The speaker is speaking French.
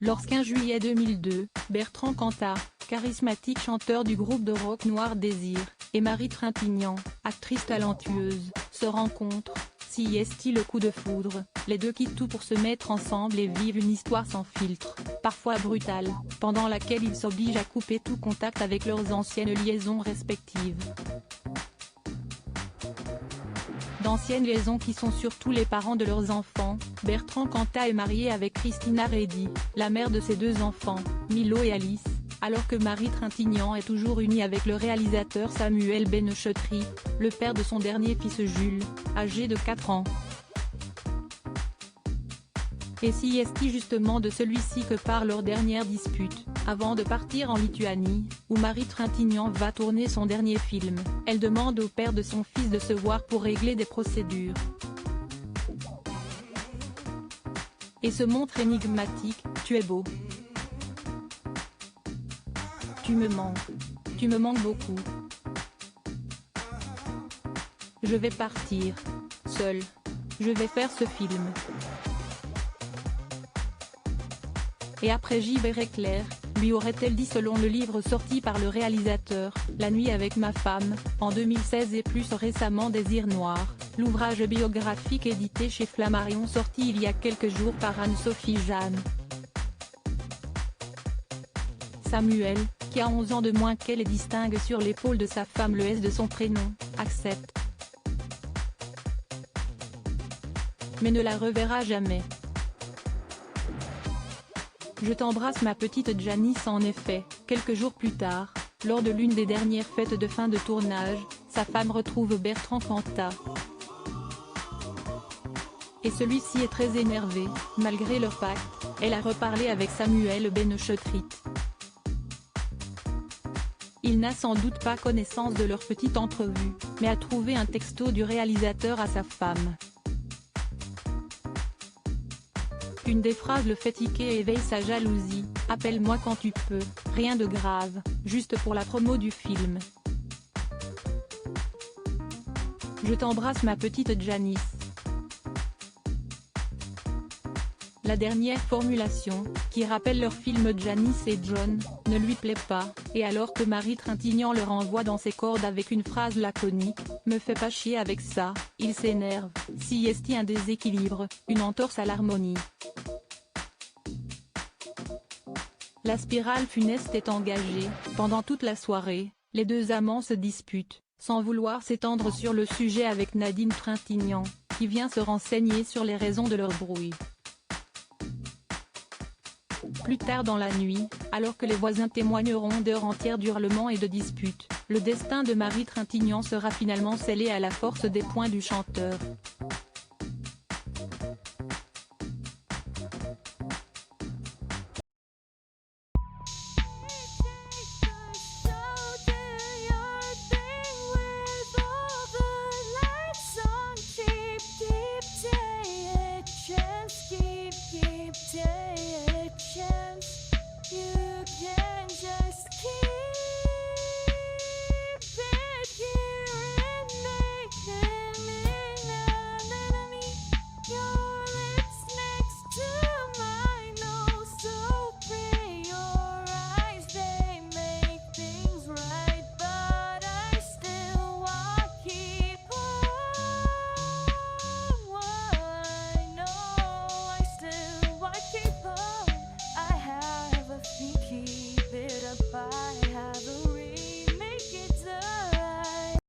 lorsqu'un juillet 2002, Bertrand Cantat, charismatique chanteur du groupe de rock Noir Désir, et Marie Trintignant, actrice talentueuse, se rencontrent. Si est-il le coup de foudre, les deux quittent tout pour se mettre ensemble et vivent une histoire sans filtre, parfois brutale, pendant laquelle ils s'obligent à couper tout contact avec leurs anciennes liaisons respectives. D'anciennes liaisons qui sont surtout les parents de leurs enfants. Bertrand Cantat est marié avec Christina Redi, la mère de ses deux enfants, Milo et Alice, alors que Marie Trintignant est toujours unie avec le réalisateur Samuel Benechetri, le père de son dernier fils Jules, âgé de 4 ans. Et si est justement de celui-ci que part leur dernière dispute, avant de partir en Lituanie, où Marie Trintignant va tourner son dernier film, elle demande au père de son fils de se voir pour régler des procédures. Et se montre énigmatique, tu es beau. Tu me manques beaucoup. Je vais partir, seule. Je vais faire ce film. Et après j'y verrai clair, lui aurait-elle dit selon le livre sorti par le réalisateur, La nuit avec ma femme, en 2016 et plus récemment Désir noir, l'ouvrage biographique édité chez Flammarion sorti il y a quelques jours par Anne-Sophie Jeanne. Samuel, qui a 11 ans de moins qu'elle et distingue sur l'épaule de sa femme le S de son prénom, accepte. Mais ne la reverra jamais. Je t'embrasse ma petite Janice. En effet, quelques jours plus tard, lors de l'une des dernières fêtes de fin de tournage, sa femme retrouve Bertrand Cantat. Et celui-ci est très énervé, malgré leur pacte, elle a reparlé avec Samuel Benechetri. Il n'a sans doute pas connaissance de leur petite entrevue, mais a trouvé un texto du réalisateur à sa femme. Une des phrases le fait tiquer et éveille sa jalousie, « Appelle-moi quand tu peux, rien de grave, juste pour la promo du film. Je t'embrasse ma petite Janice. » La dernière formulation, qui rappelle leur film Janice et John, ne lui plaît pas, et alors que Marie Trintignant le renvoie dans ses cordes avec une phrase laconique, « Me fais pas chier avec ça », il s'énerve. Si est un déséquilibre, une entorse à l'harmonie. La spirale funeste est engagée. Pendant toute la soirée, les deux amants se disputent, sans vouloir s'étendre sur le sujet avec Nadine Trintignant, qui vient se renseigner sur les raisons de leur brouille. Plus tard dans la nuit, alors que les voisins témoigneront d'heures entières d'hurlements et de disputes, le destin de Marie Trintignant sera finalement scellé à la force des poings du chanteur.